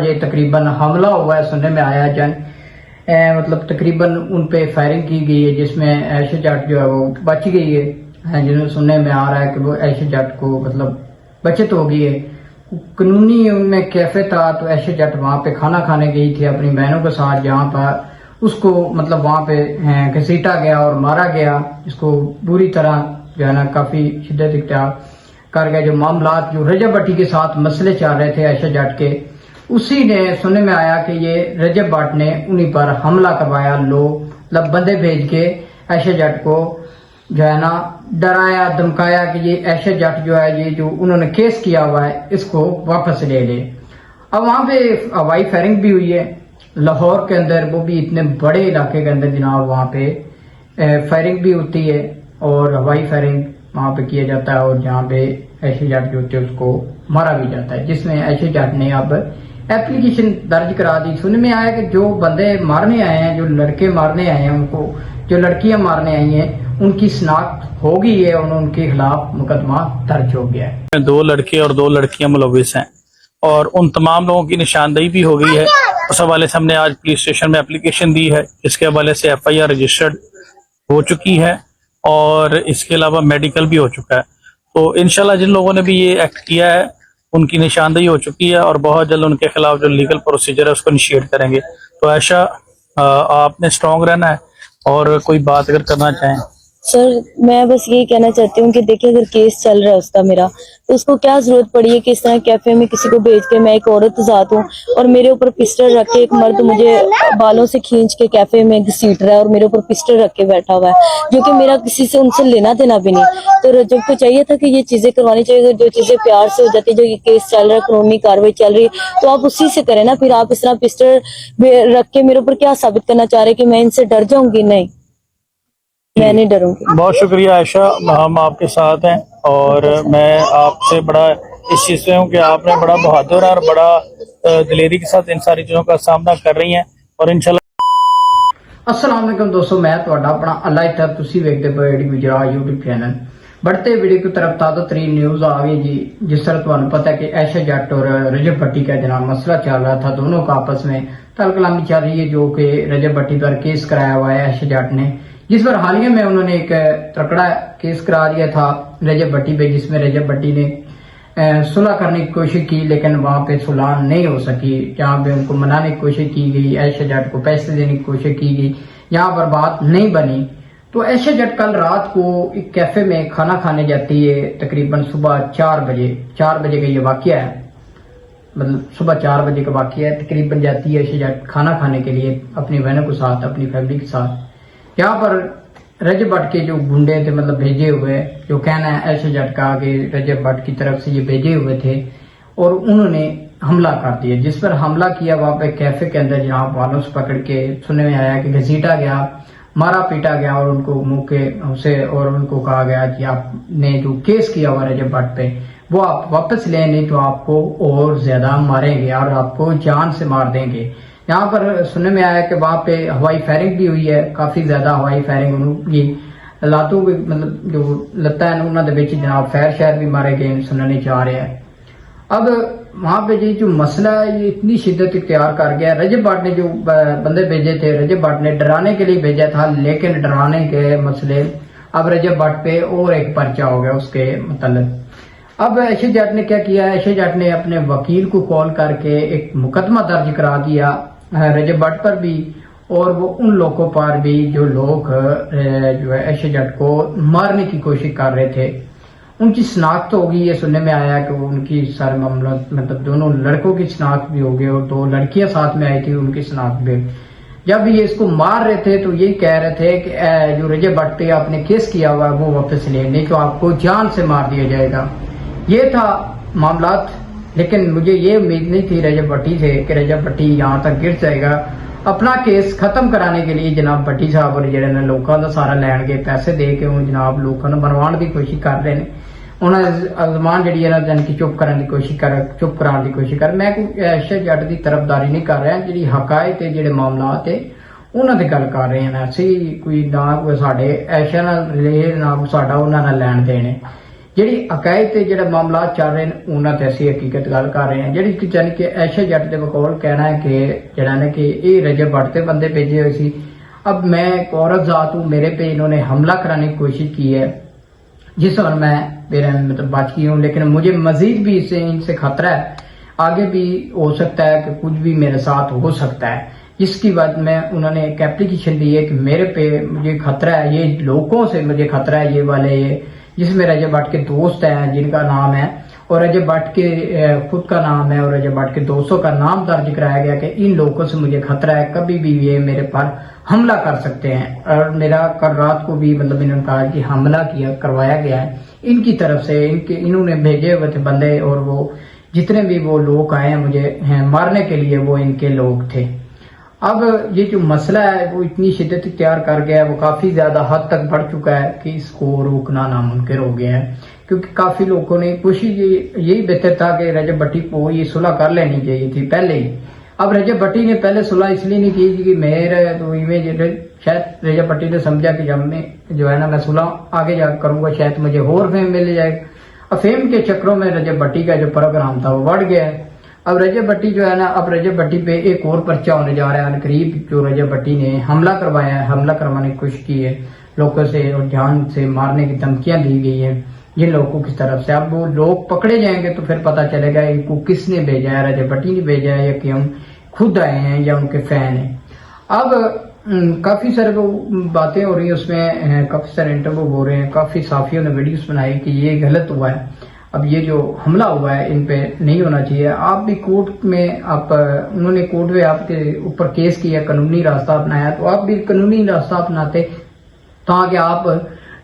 ये तकरीबन हमला हुआ है, सुनने में आया मतलब तकरीबन उन पे फायरिंग की गई है, जिसमें ऐशा जट जो है वो बच गई है। जिन्हें सुनने में आ रहा है कि वो ऐशा जट को मतलब बचत हो गई है। कानूनी उनमें कैफे था, तो ऐशा जट वहाँ पे खाना खाने गई थी अपनी बहनों के साथ, जहाँ पर उसको मतलब वहाँ पे घसीटा गया और मारा गया। इसको बुरी तरह जो है ना काफी शिद्दत इख्तियार कर गया। जो मामला जो रजब भट्टी के साथ मसले चल रहे थे ऐशा जट के, उसी ने सुनने में आया कि ये रजब भट्ट ने उन्हीं पर हमला करवाया। मतलब बंदे भेज के ऐशा जट को जो है ना डराया धमकाया कि ये ऐशा जट जो है, ये जो उन्होंने केस किया हुआ है इसको वापस ले ले। अब वहां पे हवाई फायरिंग भी हुई है लाहौर के अंदर, वो भी इतने बड़े इलाके के अंदर जनाब। वहां पे फायरिंग भी होती है और हवाई फायरिंग वहां पे किया जाता है, और जहाँ पे ऐशा जट जो होते हैं उसको मारा भी जाता है, जिसमें ऐशा जट ने अब एप्लीकेशन दर्ज करा दी। सुनने में आया कि जो बंदे मारने आए हैं, जो लड़के मारने आए हैं, उनको जो लड़कियां मारने आई हैं उनकी शिनाख्त हो गई है और उनके खिलाफ मुकदमा दर्ज हो गया है। 2 लड़के और 2 लड़कियां मुलविस हैं और उन तमाम लोगों की निशानदेही भी हो गई है। उस हवाले से हमने आज पुलिस स्टेशन में एप्लीकेशन दी है, इसके हवाले से FIR रजिस्टर्ड हो चुकी है और इसके अलावा मेडिकल भी हो चुका है। तो इंशाल्लाह जिन लोगों ने भी ये एक्ट किया है उनकी निशानदेही हो चुकी है और बहुत जल्द उनके खिलाफ जो लीगल प्रोसीजर है उसको इनिशिएट करेंगे। तो ऐशा आपने स्ट्रॉन्ग रहना है, और कोई बात अगर करना चाहें। सर मैं बस यही कहना चाहती हूँ कि देखिए अगर केस चल रहा है उसका मेरा, तो उसको क्या जरूरत पड़ी है कि इस तरह कैफे में किसी को भेज के, मैं एक औरत जात हूँ और मेरे ऊपर पिस्टल रख के एक मर्द मुझे बालों से खींच के कैफे में घसीट रहा है और मेरे ऊपर पिस्टल रख के बैठा हुआ है, जो कि मेरा किसी से उनसे लेना देना भी नहीं। तो रजब को चाहिए था कि ये चीजें करवानी चाहिए, जो चीजें प्यार से हो जाती है, जो ये केस चल रहा है, कानूनी कार्रवाई चल रही है, तो आप उसी से करें ना। फिर आप इस तरह पिस्टल रख के मेरे ऊपर क्या साबित करना चाह रहे हैं कि मैं इनसे डर जाऊंगी? नहीं, मैं नहीं डरूंगी। बहुत शुक्रिया आयशा, हम आपके साथ हैं और मैं आपसे बड़ा इस चीज से हूँ कि आपने बड़ा बहादुर और बड़ा दिलेरी के साथ इन सारी चीजों का सामना कर रही हैं और इंशाल्लाह। अस्सलाम वालेकुम दोस्तों, मैं ਤੁਹਾਡਾ ਆਪਣਾ अल्लाह तक ਤੁਸੀਂ ਵੇਖਦੇ ਪਏ ਏਡੀ ਗੁਜਰਾਤ YouTube ਚੈਨਲ। बढ़ते वीडियो की तरफ ताज़ा तरीन न्यूज आ गई जी। जिस तरह ਤੁਹਾਨੂੰ पता है कि ऐशा जट और रजब भट्टी का जनाब मसला चल रहा था, दोनों का आपस में तलकलामी चल रही है, जो कि रजब भट्टी पर केस कराया हुआ है ऐशा जट ने, जिस पर हालिया में उन्होंने एक तकड़ा केस करा दिया था रजब भट्टी पे, जिसमें रजब भट्टी ने सुलह करने की कोशिश की, लेकिन वहां पे सुलह नहीं हो सकी। जहाँ पे उनको मनाने की कोशिश की गई, ऐशा जट को पैसे देने की कोशिश की गई, यहाँ पर बात नहीं बनी। तो ऐशा जट कल रात को एक कैफे में खाना खाने जाती है, तकरीबन सुबह 4 बजे का ये वाकया है, मतलब सुबह 4 बजे का वाकया है। तकरीबन जाती है ऐशा जट खाना खाने के लिए अपनी बहनों के साथ, अपनी फैमिली के साथ। यहाँ पर रजब भट्ट के जो गुंडे थे, मतलब भेजे हुए, जो कहना है ऐशा जट का कि रजब भट्ट की तरफ से ये भेजे हुए थे, और उन्होंने हमला कर दिया। जिस पर हमला किया वहां पे कैफे के अंदर जनाब वालों से पकड़ के सुनने में आया कि घसीटा गया, मारा पीटा गया और उनको मुंह के उसे, और उनको कहा गया कि आपने जो केस किया हुआ रजब भट्ट पे वो आप वापस ले, नहीं तो आपको और ज्यादा मारेंगे और आपको जान से मार देंगे। यहाँ पर सुनने में आया कि वहां पे हवाई फायरिंग भी हुई है, काफी ज्यादा हवाई फायरिंग उनकी लातों की, मतलब जो लत्ता है उन्होंने बेच जनाब फायर शायर भी मारे गए सुनने चाह रहे हैं। अब वहां पे जी जो मसला है ये इतनी शिद्दत इख्तियार कर गया। रजब भट्ट ने जो बंदे भेजे थे, रजब भट्ट ने डराने के लिए भेजा था, लेकिन डराने के मसले अब रजब भट्ट पे और एक पर्चा हो गया उसके मतलब। अब ऐशा जट ने क्या किया, ऐशा जट ने अपने वकील को कॉल करके एक मुकदमा दर्ज करा दिया रजब भट्ट पर भी, और वो उन लोगों पर भी जो लोग जो है ऐशा जट को मारने की कोशिश कर रहे थे, उनकी शिनाख्त हो गई। ये सुनने में आया कि उनकी सारे मामला, मतलब दोनों लड़कों की शिनाख्त भी हो गई और 2 लड़कियां साथ में आई थी, उनकी शिनाख्त भी। जब ये इसको मार रहे थे तो ये कह रहे थे कि जो रजब भट्ट पे आपने केस किया हुआ है वो वापस ले, नहीं तो आपको जान से मार दिया जाएगा। ये था मामलात, लेकिन मुझे ये उम्मीद नहीं थी रजब भट्टी से कि रजब भट्टी यहाँ तक गिर जाएगा। अपना केस खत्म कराने के लिए जनाब भट्टी साहब और ਜਿਹੜੇ ਨੇ ਲੋਕਾਂ ਦਾ ਸਾਰਾ ਲੈਣਗੇ ਪੈਸੇ ਦੇ ਕੇ, ਉਹ ਜਨਾਬ ਲੋਕਾਂ ਨੂੰ ਬਣਵਾਉਣ ਦੀ ਕੋਸ਼ਿਸ਼ ਕਰ ਰਹੇ ਨੇ। ਉਹਨਾਂ ਜ਼ਮਾਨ ਜਿਹੜੀ ਹੈ ਨਾ ਜਾਨ ਕਿ ਚੁੱਪ ਕਰਨ ਦੀ ਕੋਸ਼ਿਸ਼ ਚੁੱਪ ਕਰਾਉਣ ਦੀ ਕੋਸ਼ਿਸ਼ ਕਰ। ਮੈਂ ਕੋਈ ਐਸ਼ਾ ਜੱਟ ਦੀ ਤਰਫਦਾਰੀ ਨਹੀਂ ਕਰ ਰਿਹਾ, ਜਿਹੜੀ ਹਕਾਇਕ ਤੇ ਜਿਹੜੇ ਮਾਮਲਾਤ ਹੈ ਉਹਨਾਂ ਦੀ ਗੱਲ ਕਰ ਰਹੇ ਹਾਂ। ਅਸੀਂ ਕੋਈ ਨਾ ਕੋਈ ਸਾਡੇ ਐਸ਼ਾ ਨਾਲ ਰਿਲੇਟ ਨਾ ਸਾਡਾ ਉਹਨਾਂ ਨਾਲ ਲੈਣ ਦੇਣ ਹੈ। ਜਿਹੜੀ ਅਕਾਇਦ ਤੇ ਜਿਹੜਾ ਮਾਮਲਾ ਚੱਲ ਰਹੇ ਨੇ ਉਹਨਾਂ ਤੇ ਅਸੀਂ ਹਕੀਕਤ ਗੱਲ ਕਰ ਰਹੇ ਹਾਂ। ਜਿਹੜੀ ਕਿ ਜਾਨੀ ਕਿ ਐਸ਼ਾ ਜੱਟ ਦੇ ਬਕੌਲ ਕਹਿਣਾ ਹੈ ਕਿ ਜਿਹੜਾ ਨੇ कि ये रजब भट्ट पे बंदे भेजे हुए सी। अब मैं एक औरत जात हूँ, मेरे पे इन्होंने हमला कराने की कोशिश की है जिस और मैं मेरा मतलब बच गई हूँ, लेकिन मुझे मजीद भी इनसे खतरा है, आगे भी हो सकता है कि कुछ भी मेरे साथ हो सकता है। जिसकी बात में उन्होंने एक एप्लीकेशन दी है कि मेरे पे मुझे खतरा है, ये लोगों से मुझे खतरा है, ये वाले ये जिसमें रजब भट्ट के दोस्त हैं जिनका नाम है और रजब भट्ट के खुद का नाम है और रजब भट्ट के दोस्तों का नाम दर्ज कराया गया कि इन लोगों से मुझे खतरा है, कभी भी ये मेरे पर हमला कर सकते हैं। और मेरा कल रात को भी मतलब इन्होंने कहा कि हमला करवाया गया है इनकी तरफ से, इन्होंने भेजे हुए थे बंदे और वो जितने भी वो लोग आए हैं मुझे मारने के लिए वो इनके लोग थे। अब ये जो मसला है वो इतनी शिद्दत इख्तियार कर गया है, वो काफी ज्यादा हद तक बढ़ चुका है कि इसको रोकना नामुमकिन हो गया है, क्योंकि काफी लोगों ने कोशिश यही बेहतर था कि रजब भट्टी को ये सुलह कर लेनी चाहिए थी पहले ही। अब रजब भट्टी ने पहले सुलह इसलिए नहीं की कि मेरे तो शायद रजब भट्टी ने समझा कि जब मैं जो है ना मैं सुलह आगे जा करूंगा शायद मुझे और फेम मिल जाएगा। अब फेम के चक्रों में रजब भट्टी का जो प्रोग्राम था वो बढ़ गया है। अब रजब भट्टी जो है ना, अब रजब भट्टी पे एक और पर्चा होने जा रहा है करीब, जो रजब भट्टी ने हमला करवाया है, हमला करवाने की कोशिश की है लोगों से और जान से मारने की धमकियां दी गई है जिन लोगों की तरफ से। अब वो लोग पकड़े जाएंगे तो फिर पता चलेगा इनको किसने भेजा है, रजब भट्टी ने भेजा है या कि हम खुद आए हैं या उनके फैन हैं। अब काफी सारे बातें हो रही है उसमें, काफी सारे इंटरव्यू हो रहे हैं, काफी साफियों ने वीडियोस बनाई कि ये गलत हुआ है, अब ये जो हमला हुआ है इन पे नहीं होना चाहिए। आप भी कोर्ट में उन्होंने कोर्ट में आपके ऊपर केस किया, कानूनी रास्ता अपनाया, तो आप भी कानूनी रास्ता अपनाते ताकि आप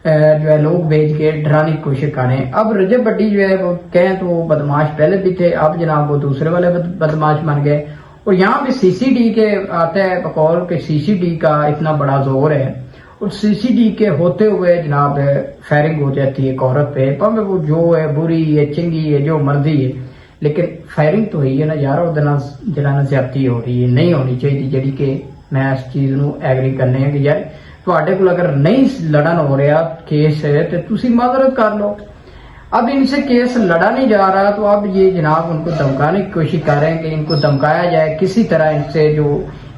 जो है लोग भेज के डराने की कोशिश करें। अब रजब भट्टी जो है वो कहें तो वो बदमाश पहले भी थे, अब जनाब वो दूसरे वाले बदमाश बन गए। और यहाँ पे सीसीडी के आता है बकौल के सीसीडी का इतना बड़ा जोर है और सीसीडी के होते हुए जनाब फायरिंग हो जाती है एक औरत पे, पर वो जो है बुरी है चंगी है जो मर्जी है, लेकिन फायरिंग तो हुई है ना यार, जनाना ज्यादती हो रही है, नहीं होनी चाहिए जी कि मैं इस चीज ਨੂੰ एग्री करने कि यार ਤੁਹਾਡੇ ਕੋਲ अगर नहीं लड़न हो रहा केस है तो तुसी माजरत कर लो। अब इनसे केस लड़ा नहीं जा रहा तो अब ये जनाब उनको धमकाने की कोशिश कर रहे हैं कि इनको धमकाया जाए किसी तरह, इनसे जो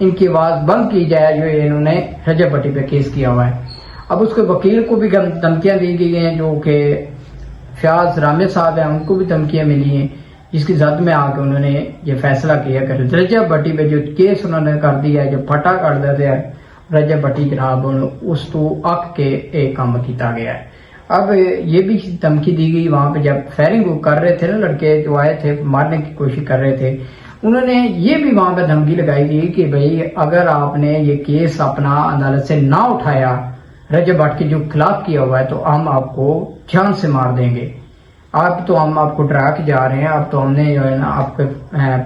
इनकी आवाज बंद की जाए जो इन्होंने रजब भट्टी पे केस किया हुआ है। अब उसके वकील को भी धमकियां दी गई हैं जो कि फयाज रामे साहब हैं, उनको भी धमकियां मिली हैं, जिसकी जद में आके उन्होंने ये फैसला किया कि रजब भट्टी पे जो केस उन्होंने कर दिया है, जो फटा कर देते हैं रजब भट्टी जनाब उस तो अक के एक काम किया गया है। अब ये भी धमकी दी गई वहां पे जब फायरिंग कर रहे थे ना लड़के जो आए थे मारने की कोशिश कर रहे थे, उन्होंने ये भी वहां पे धमकी लगाई गई कि भाई अगर आपने ये केस अपना अदालत से ना उठाया रजब भट्ट के जो खिलाफ किया हुआ है तो हम आपको जान से मार देंगे, अब तो हम आपको डरा के जा रहे हैं, अब तो हमने जो है ना आपके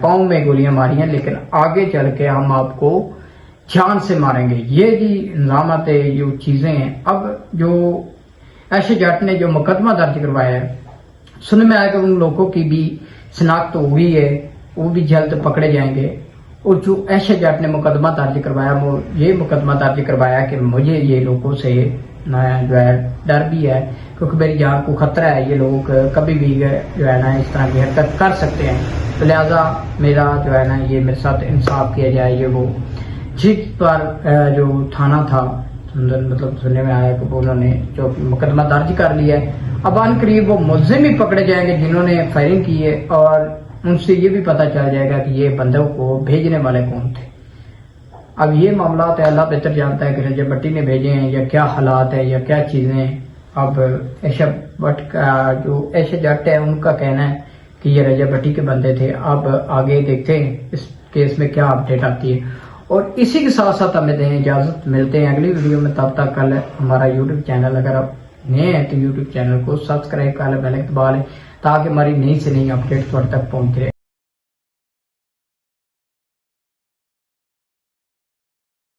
पाँव में गोलियां मारी हैं, लेकिन आगे चल के हम आपको जान से मारेंगे। ये जी इल्जामात जो चीजें हैं। अब जो ऐशा जट ने जो मुकदमा दर्ज करवाया है, सुनने में आया कि उन लोगों की भी शिनाख्त तो हुई है, वो भी जल्द पकड़े जाएंगे। और जो ऐशा जट ने मुकदमा दर्ज करवाया वो ये मुकदमा दर्ज करवाया कि मुझे ये लोगों से जो है डर भी है, क्योंकि मेरी जान को खतरा है, ये लोग कभी भी जो है ना इस तरह की हरकत कर सकते हैं, तो लिहाजा मेरा जो है ना ये मेरे साथ इंसाफ किया जाए। ये वो जिस पर जो थाना था मतलब सुनने में आया कि उन्होंने जो मुकदमा दर्ज कर लिया है, अब आन करीब वो मुलजिम ही पकड़े जाएंगे जिन्होंने फायरिंग की है और उनसे ये भी पता चल जाएगा कि ये बंदों को भेजने वाले कौन थे। अब ये मामला तो अल्लाह बेहतर जानता है कि रजब भट्टी ने भेजे हैं या क्या हालात है या क्या चीजें। अब ऐशा भट्ट का जो ऐशा जट है उनका कहना है कि ये रजब भट्टी के बंदे थे। अब आगे देखते हैं इस केस में क्या अपडेट आती है। और इसी के साथ साथ हमें दें इजाजत, मिलते हैं अगली वीडियो में। तब तक कल हमारा यूट्यूब चैनल अगर आप नए हैं तो यूट्यूब चैनल को सब्सक्राइब कर लें, बेल आइकन दबा लें ताकि हमारी नई से नई अपडेट तक पहुंच रहे।